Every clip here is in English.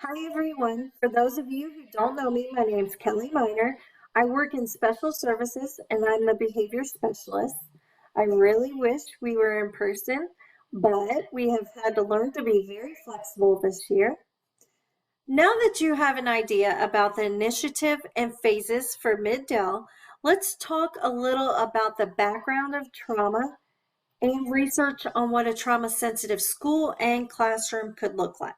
Hi everyone. For those of you who don't know me, my name's Kelly Miner. I work in special services and I'm a behavior specialist. I really wish we were in person, but we have had to learn to be very flexible this year. Now that you have an idea about the initiative and phases for Mid-Del, let's talk a little about the background of trauma and research on what a trauma-sensitive school and classroom could look like.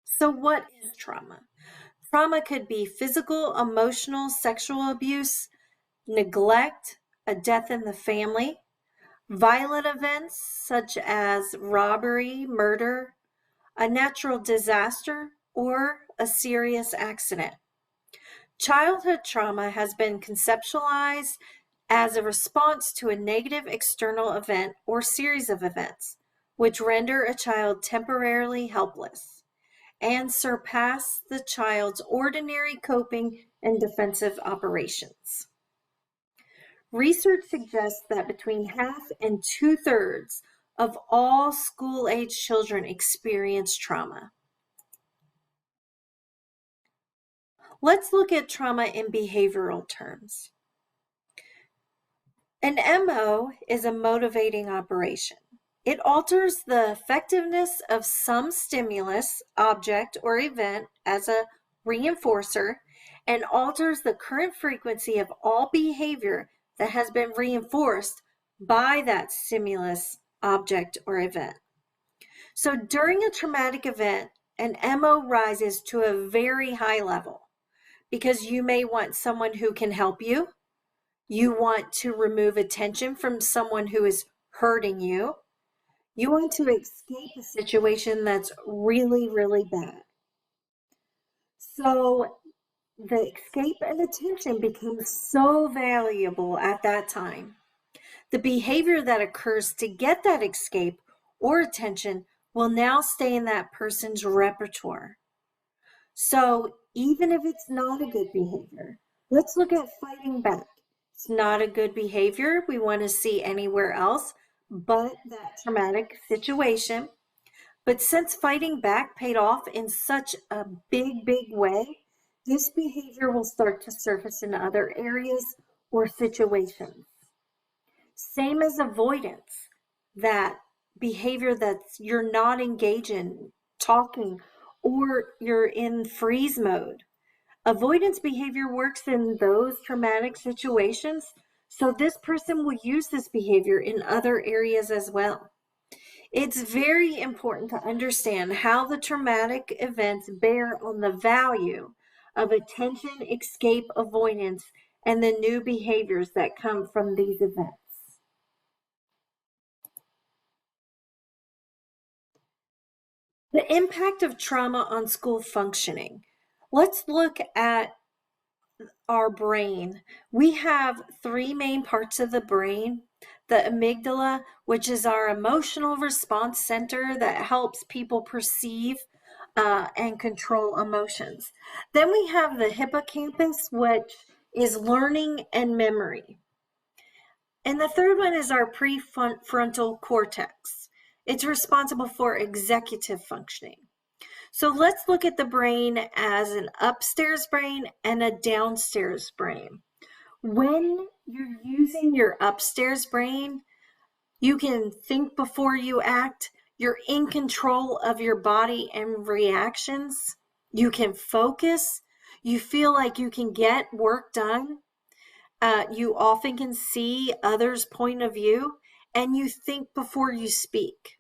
So what is trauma? Trauma could be physical, emotional, sexual abuse, neglect, a death in the family, violent events such as robbery, murder, a natural disaster, or a serious accident. Childhood trauma has been conceptualized as a response to a negative external event or series of events, which render a child temporarily helpless and surpass the child's ordinary coping and defensive operations. Research suggests that between half and 2/3 of all school-age children experience trauma. Let's look at trauma in behavioral terms. An MO is a motivating operation. It alters the effectiveness of some stimulus, object, or event as a reinforcer and alters the current frequency of all behavior that has been reinforced by that stimulus, object, or event. So during a traumatic event, an MO rises to a very high level because you may want someone who can help you. You want to remove attention from someone who is hurting you. You want to escape a situation that's really, really bad. So the escape and attention becomes so valuable at that time. The behavior that occurs to get that escape or attention will now stay in that person's repertoire. So even if it's not a good behavior, let's look at fighting back. It's not a good behavior we want to see anywhere else but that traumatic situation. But since fighting back paid off in such a big, big way, this behavior will start to surface in other areas or situations. Same as avoidance, that behavior that you're not engaged in, talking, or you're in freeze mode. Avoidance behavior works in those traumatic situations, so this person will use this behavior in other areas as well. It's very important to understand how the traumatic events bear on the value of attention, escape, avoidance, and the new behaviors that come from these events. The impact of trauma on school functioning. Let's look at our brain. We have three main parts of the brain. The amygdala, which is our emotional response center that helps people perceive and control emotions. Then we have the hippocampus, which is learning and memory. And the third one is our prefrontal cortex. It's responsible for executive functioning. So let's look at the brain as an upstairs brain and a downstairs brain. When you're using your upstairs brain, you can think before you act. You're in control of your body and reactions. You can focus. You feel like you can get work done. You often can see others' point of view, and you think before you speak.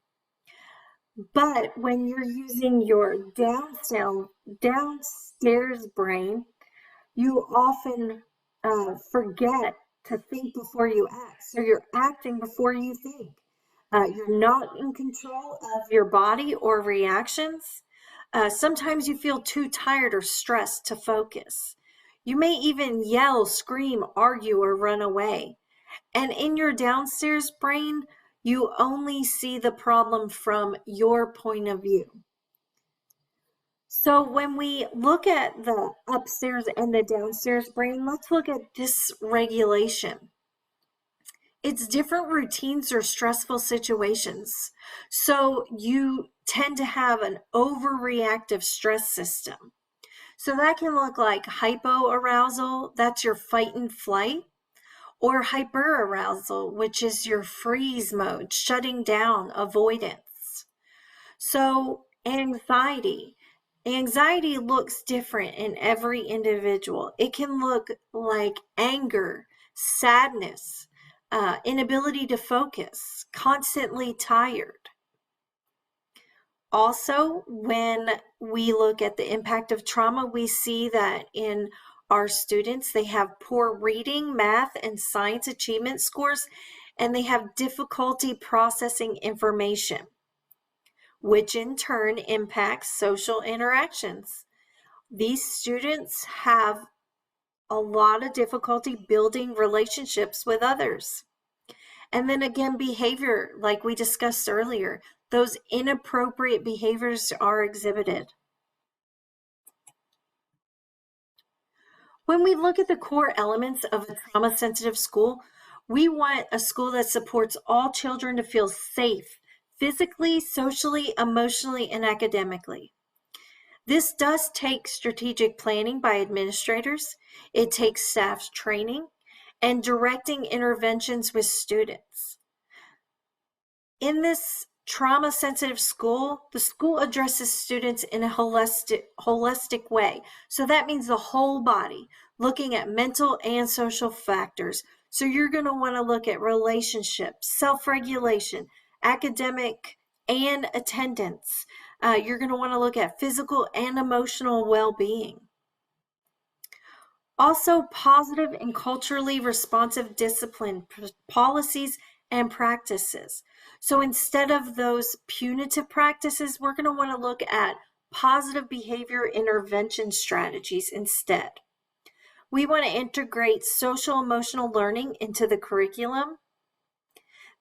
But when you're using your downstairs brain, you often forget to think before you act. So you're acting before you think. You're not in control of your body or reactions. Sometimes you feel too tired or stressed to focus. You may even yell, scream, argue, or run away. And in your downstairs brain, you only see the problem from your point of view. So when we look at the upstairs and the downstairs brain, let's look at dysregulation. It's different routines or stressful situations. So you tend to have an overreactive stress system. So that can look like hypoarousal, that's your fight and flight, or hyperarousal, which is your freeze mode, shutting down, avoidance. So anxiety looks different in every individual. It can look like anger, sadness, inability to focus, constantly tired. Also, when we look at the impact of trauma, we see that in our students, they have poor reading, math, and science achievement scores, and they have difficulty processing information, which in turn impacts social interactions. These students have a lot of difficulty building relationships with others. And then again, behavior, like we discussed earlier, those inappropriate behaviors are exhibited. When we look at the core elements of a trauma-sensitive school, we want a school that supports all children to feel safe, physically, socially, emotionally, and academically. This does take strategic planning by administrators. It takes staff training and directing interventions with students. In this trauma-sensitive school, the school addresses students in a holistic way. So that means the whole body, looking at mental and social factors. So you're going to want to look at relationships, self-regulation, academic and attendance. You're going to want to look at physical and emotional well-being. Also, positive and culturally responsive discipline policies and practices. So instead of those punitive practices, we're going to want to look at positive behavior intervention strategies instead. We want to integrate social emotional learning into the curriculum.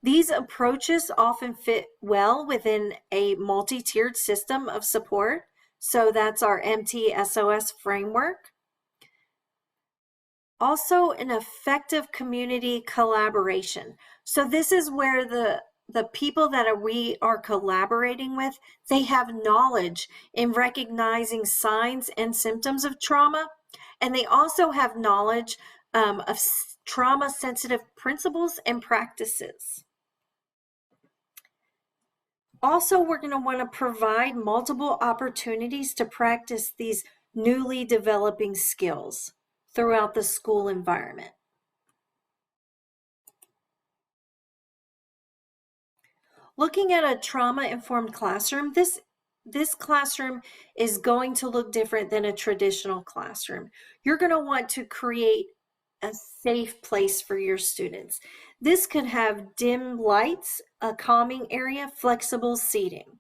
These approaches often fit well within a multi-tiered system of support. So that's our MTSOS framework. Also, an effective community collaboration. So this is where the people that we are collaborating with, they have knowledge in recognizing signs and symptoms of trauma, and they also have knowledge of trauma-sensitive principles and practices. Also, we're going to want to provide multiple opportunities to practice these newly developing skills throughout the school environment. Looking at a trauma-informed classroom, this classroom is going to look different than a traditional classroom. You're going to want to create a safe place for your students. This could have dim lights, a calming area, flexible seating.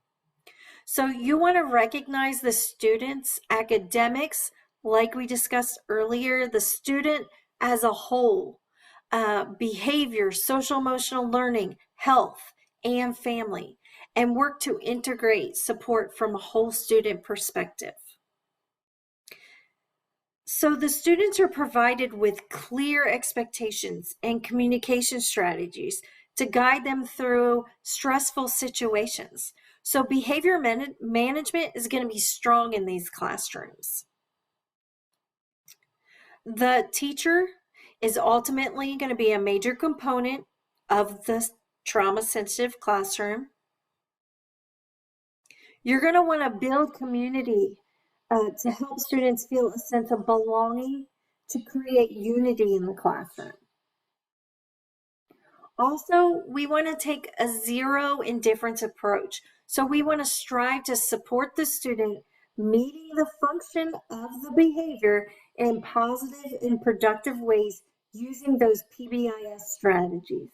So you want to recognize the students' academics, like we discussed earlier, the student as a whole, behavior, social emotional learning, health, and family, and work to integrate support from a whole student perspective. So the students are provided with clear expectations and communication strategies to guide them through stressful situations. So behavior management is going to be strong in these classrooms. The teacher is ultimately going to be a major component of the trauma-sensitive classroom. You're going to want to build community to help students feel a sense of belonging, to create unity in the classroom. Also, we want to take a zero indifference approach. So we want to strive to support the student meeting the function of the behavior in positive and productive ways using those PBIS strategies.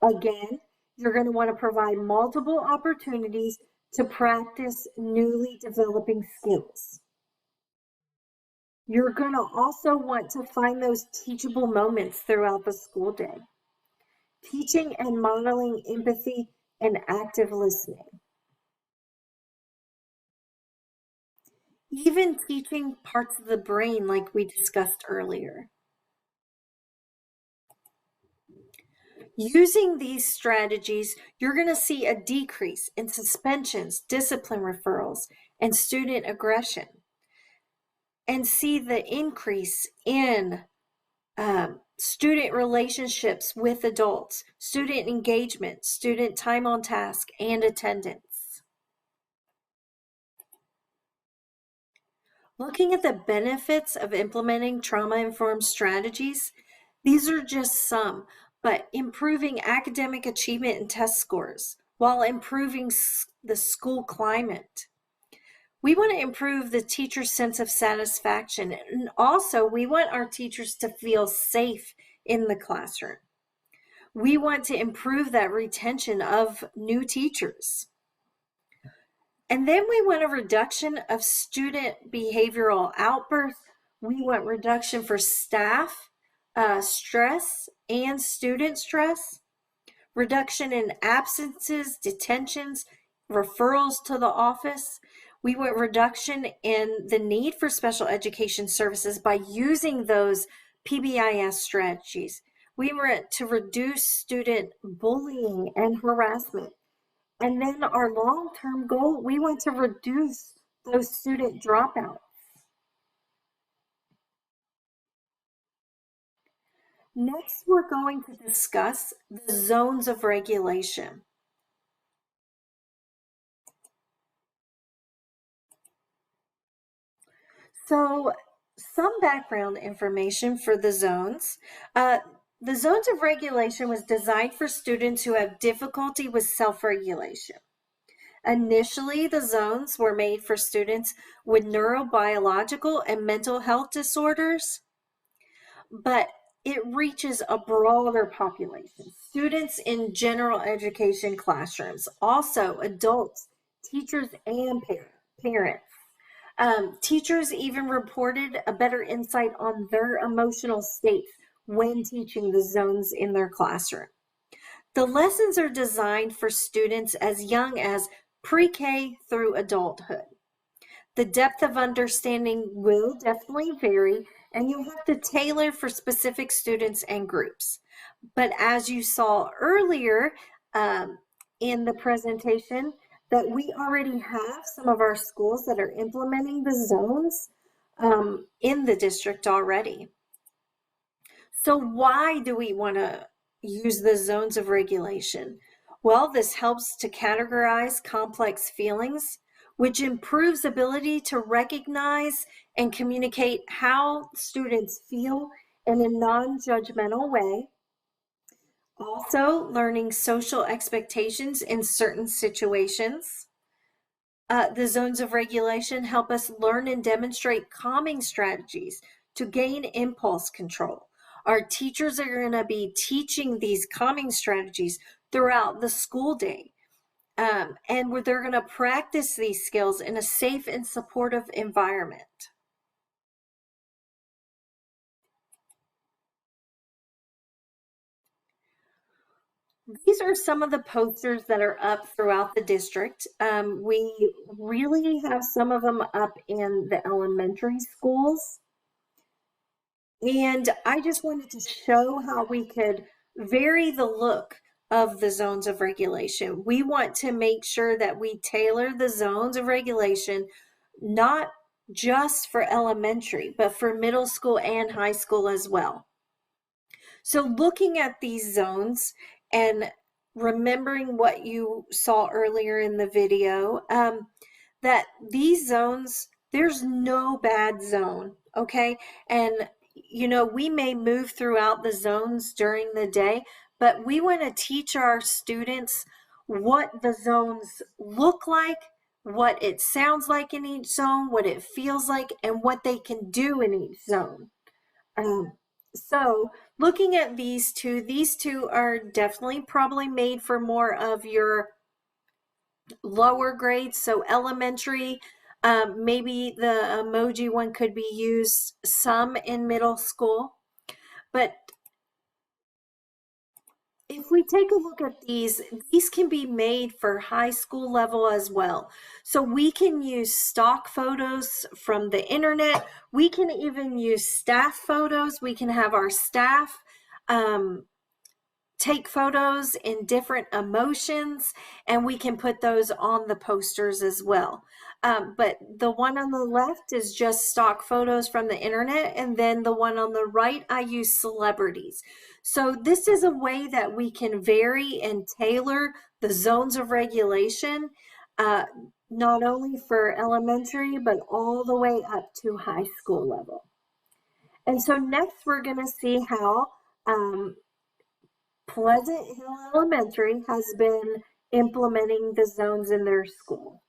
Again, you're going to want to provide multiple opportunities to practice newly developing skills. You're going to also want to find those teachable moments throughout the school day. Teaching and modeling empathy and active listening. Even teaching parts of the brain like we discussed earlier. Using these strategies, you're going to see a decrease in suspensions, discipline referrals, and student aggression, and see the increase in student relationships with adults, student engagement, student time on task, and attendance. Looking at the benefits of implementing trauma-informed strategies, these are just some, but improving academic achievement and test scores while improving the school climate. We want to improve the teacher's sense of satisfaction, and also we want our teachers to feel safe in the classroom. We want to improve that retention of new teachers. And then we want a reduction of student behavioral outbursts. We want reduction for staff stress and student stress, reduction in absences, detentions, referrals to the office. We want reduction in the need for special education services by using those PBIS strategies. We want to reduce student bullying and harassment. And then our long-term goal, we want to reduce those student dropouts. Next, we're going to discuss the zones of regulation. So, some background information for the zones. The zones of regulation was designed for students who have difficulty with self-regulation. Initially, the zones were made for students with neurobiological and mental health disorders, but it reaches a broader population. Students in general education classrooms, also adults, teachers, and parents. Teachers even reported a better insight on their emotional states when teaching the zones in their classroom. The lessons are designed for students as young as pre-K through adulthood. The depth of understanding will definitely vary, and you'll have to tailor for specific students and groups. But as you saw earlier in the presentation, that we already have some of our schools that are implementing the zones in the district already. So why do we want to use the zones of regulation? Well, this helps to categorize complex feelings, which improves ability to recognize and communicate how students feel in a non-judgmental way. Also, learning social expectations in certain situations. The zones of regulation help us learn and demonstrate calming strategies to gain impulse control. Our teachers are going to be teaching these calming strategies throughout the school day. And they're going to practice these skills in a safe and supportive environment. These are some of the posters that are up throughout the district. We really have some of them up in the elementary schools. And I just wanted to show how we could vary the look of the zones of regulation. We want to make sure that we tailor the zones of regulation, not just for elementary, but for middle school and high school as well. So looking at these zones and remembering what you saw earlier in the video, that these zones, there's no bad zone, okay? And you know, we may move throughout the zones during the day, but we want to teach our students what the zones look like, what it sounds like in each zone, what it feels like, and what they can do in each zone. So looking at these two are definitely probably made for more of your lower grades, so elementary. Maybe the emoji one could be used some in middle school. But if we take a look at these can be made for high school level as well. So we can use stock photos from the internet. We can even use staff photos. We can have our staff take photos in different emotions, and we can put those on the posters as well. But the one on the left is just stock photos from the internet, and then the one on the right, I use celebrities. So this is a way that we can vary and tailor the zones of regulation, uh, not only for elementary, but all the way up to high school level. And so next we're going to see how Pleasant Hill Elementary has been implementing the zones in their school.